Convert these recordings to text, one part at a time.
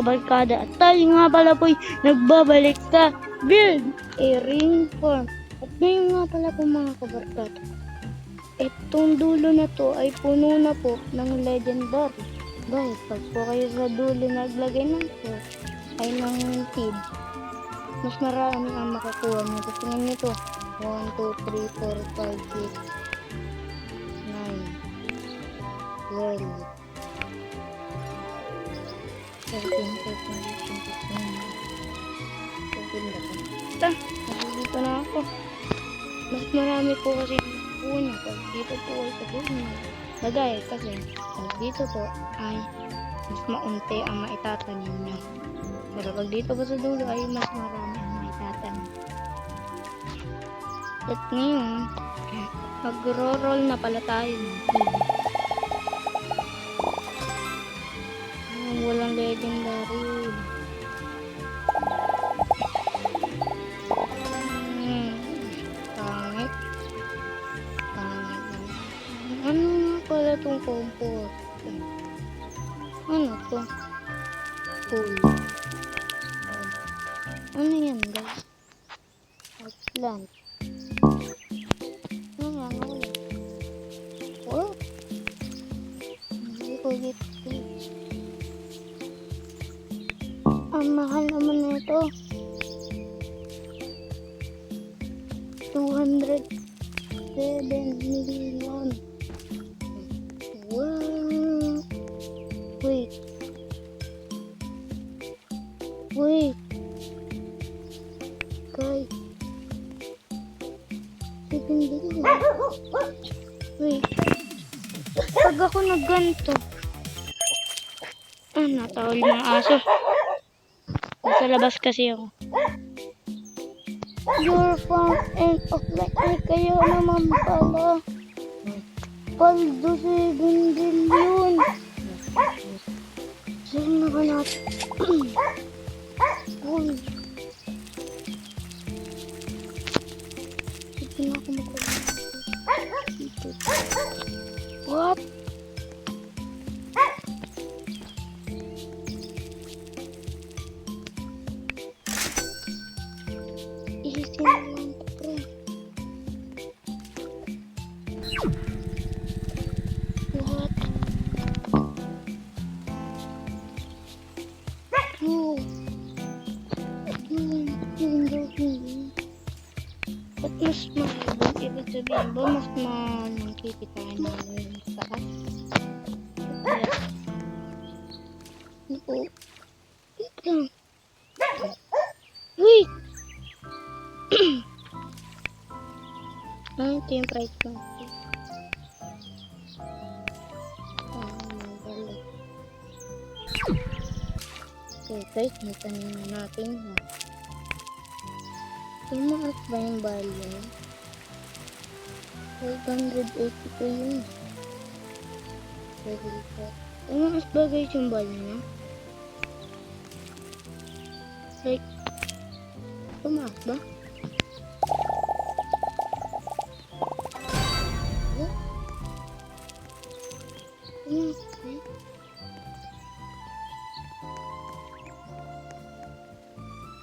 kabarkada at tayo nga pala po'y nagbabalik sa Build a Ring Farm. At ngayon nga pala po mga kabarkada, itong dulo na to ay puno na po ng legendary. Dahil pag po kayo sa dulo naglagay ng food ay ng feed, mas marami ang makakuha nyo. Kasi nga nito 1, 2, 3, 4, 5, 6, 9, 12, 13, 14, 15, 16, 17. Dito na ako. Mas marami po kasi po nyo pag dito po ay sa dulo lagay. Kasi pag dito po ay mas maunti ang maitatanim nyo. Pero pag dito po sa dulo ay mas marami ang maitatanim. At ngayon, mag-roll na pala tayo ng feed. Walang legendary. Pangit. Ano nga pala itong compost? Ano to? Cool. Ano yan guys? Plant. Ano yan? Oh? Hindi ko dito. Ang mahal naman na ito. 207 million. Wow. Wait. Guys. 7 billion. Wait. Pag ako nagganto. Natawal ng aso. Nasa labas kasi ako. Your farm and offline ay kayo naman pala. Paldo 7 billion. Saan na ba natin? Uy. Sige na ako magkaroon. What? Easy naman pre. What? No. Ba't mas mahal? Ibig sabihin ba mas mahal ang kikitain namin sa taas? Naku. Wait lang. Wait! Ito yung price ko. Okay guys, natanin na natin. Tumaas ba yung value? 580 ko yun. Tumaas ba guys yung value niya? Like, tumaas ba?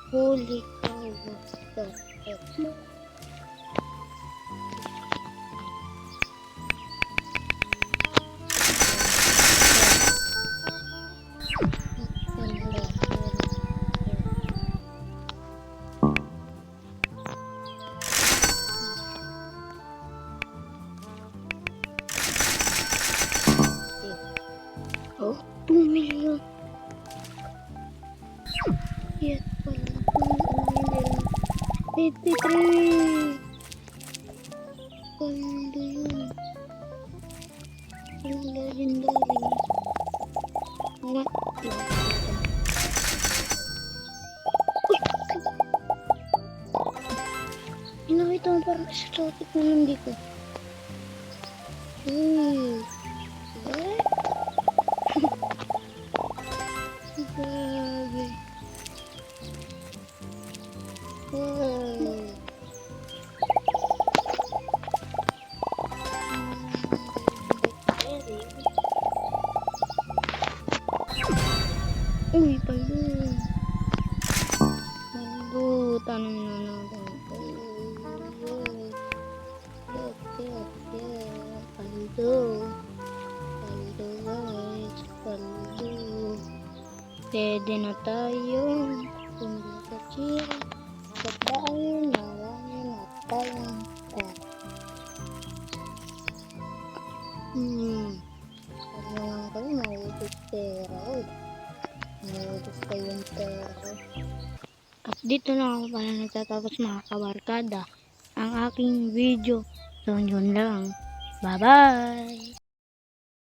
Holy cow, what's that? Oh, 2 million. Yes, pala. 83. Paldo yun. Yung legendary. What? Uy! Nakita mo parang sa topic na hindi ko. Uy! What? Grabe. Wow. Uy, 5 Paldo, tanong na natin. Yes. Paldo. Paldo guys, paldo. Pwede na tayo. Bumili sa chill. Pagkain, marami na tayong Sabi nga kayo, maubos pera. Maubos kayong pera. At dito na ako pala nagtatapos mga kabarkada ang aking video. So yun lang. Bye bye!